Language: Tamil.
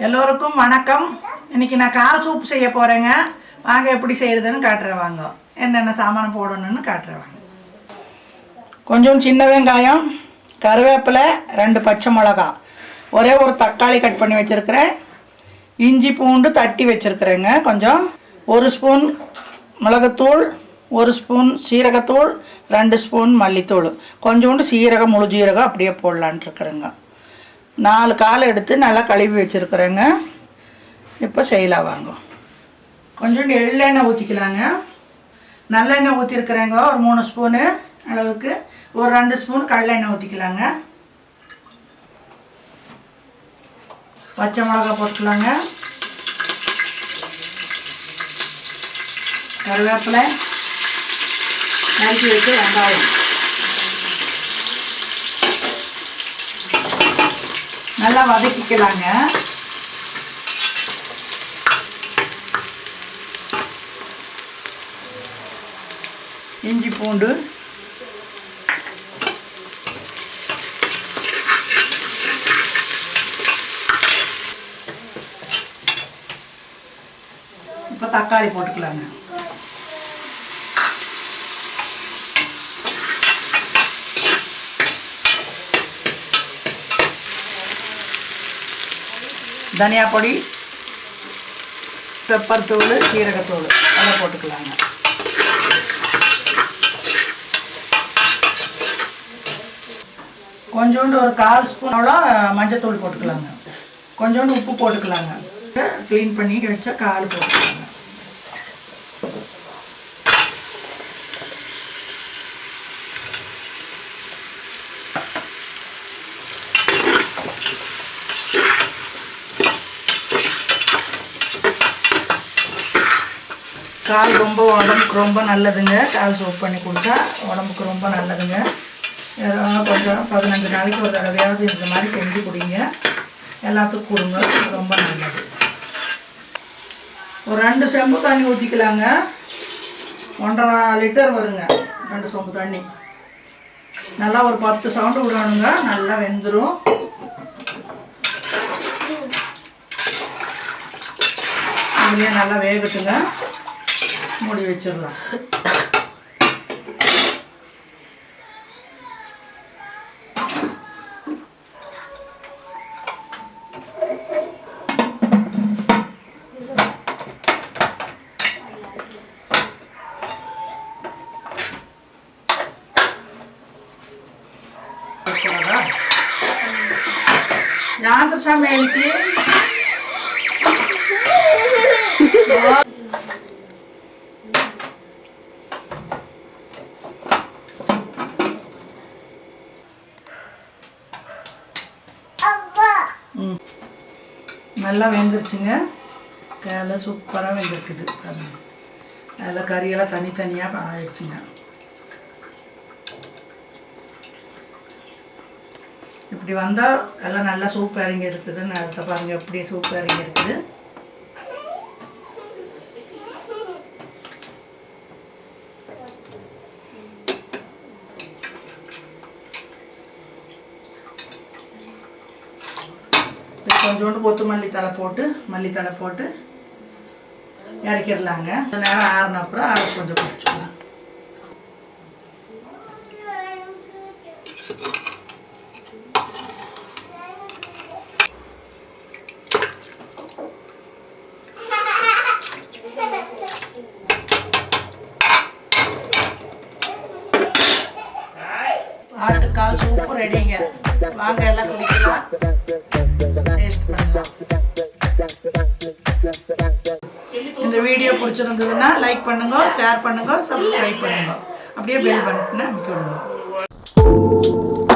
எல்லோருக்கும் வணக்கம். இன்னைக்கு நான் கால் சூப் செய்ய போறேங்க. வாங்க எப்படி செய்யறதுன்னு காட்டுறேன். வாங்க என்னென்ன சாமான் போடணும்னு காட்டுறேன். வாங்க. கொஞ்சம் சின்ன வெங்காயம், கருவேப்பிலை, 2 பச்சை மிளகாய், ஒரே ஒரு தக்காளி கட் பண்ணி வச்சுருக்கிறேன், இஞ்சி பூண்டு தட்டி வச்சுருக்கிறேங்க, கொஞ்சம் 1 ஸ்பூன் மிளகுத்தூள், 1 ஸ்பூன் சீரகத்தூள், 2 ஸ்பூன் மல்லித்தூள், கொஞ்சோண்டு சீரகம், முழு சீரகம் அப்படியே போடலான்ட்டு இருக்கிறேங்க. 4 கால் எடுத்து நல்லா கழுவி வச்சுருக்குறேங்க. இப்போ செய்யலாம் வாங்க. கொஞ்சோண்டு எள்ளெண்ணெய் ஊற்றிக்கலாங்க. நல்லெண்ணெய் ஊற்றிருக்கிறேங்க ஒரு 3 ஸ்பூனு அளவுக்கு. ஒரு 2 ஸ்பூன் கடலெண்ணெய் ஊற்றிக்கலாங்க. பச்சை மிளகா போட்டுக்கலாங்க. கருவேப்பிலை, நறுக்கி வச்சு வெங்காயம் நல்லா வதக்கிக்கலாங்க. இஞ்சி பூண்டு, இப்போ தக்காளி போட்டுக்கலாங்க. தனியா பொடி, பெப்பர் தூள், சீரகத்தூள் எல்லாம் போட்டுக்கலாங்க. கொஞ்சோண்டு ஒரு 1/4 ஸ்பூன் அவ்வளோ மஞ்சத்தூள் போட்டுக்கலாங்க. கொஞ்சோண்டு உப்பு போட்டுக்கலாங்க. க்ளீன் பண்ணி வச்சா கால் போட்டுக்கலாங்க. கால் ரொம்ப உடம்புக்கு ரொம்ப நல்லதுங்க. கால் சூப் பண்ணி கொடுத்தா உடம்புக்கு ரொம்ப நல்லதுங்க. கொஞ்சம் 15 நாளைக்கு ஒரு தடவையாவது இந்த மாதிரி செஞ்சு குடிங்க. எல்லாத்துக்கும் கொடுங்க, ரொம்ப நல்லது. ஒரு 2 செம்பு தண்ணி ஊற்றிக்கலாங்க. 1.5 லிட்டர் வருங்க 2 செம்பு தண்ணி. நல்லா ஒரு 10 சவுண்டு விடணுங்க. நல்லா வெந்துடும். இதுலேயே நல்லா வேகட்டுங்க. மூடி வச்சிடலாம். ಯಾಂತ್ರ ಸಮಯ ಐತಿ நல்லா வெந்துருச்சுங்க. கேல சூப்பராக வெந்திருக்குது. அதில் கறியெல்லாம் தனித்தனியாக ஆயிடுச்சுங்க. இப்படி வந்தால் எல்லாம் நல்லா சூப் இறங்கி இருக்குதுன்னு அடுத்த பாருங்கள். எப்படி சூப் இறங்கி இருக்குது. கொஞ்சோண்டு கொத்தமல்லி மல்லித்தலை போட்டு இறக்கிடலாங்க. கொஞ்சம் நேரம் ஆறின அப்புறம் அதை கொஞ்சம் குடிச்சுக்கலாம். ஆட்டுக்கால் சூப்பு ரெடிங்க. வாங்க எல்லாம் குடிக்கலாம். இந்த வீடியோ பிடிச்சிருந்ததுன்னா லைக் பண்ணுங்க, ஷேர் பண்ணுங்க, சப்ஸ்கிரைப் பண்ணுங்க. அப்படியே பெல் பட்டனை அமைக்க விடுங்க.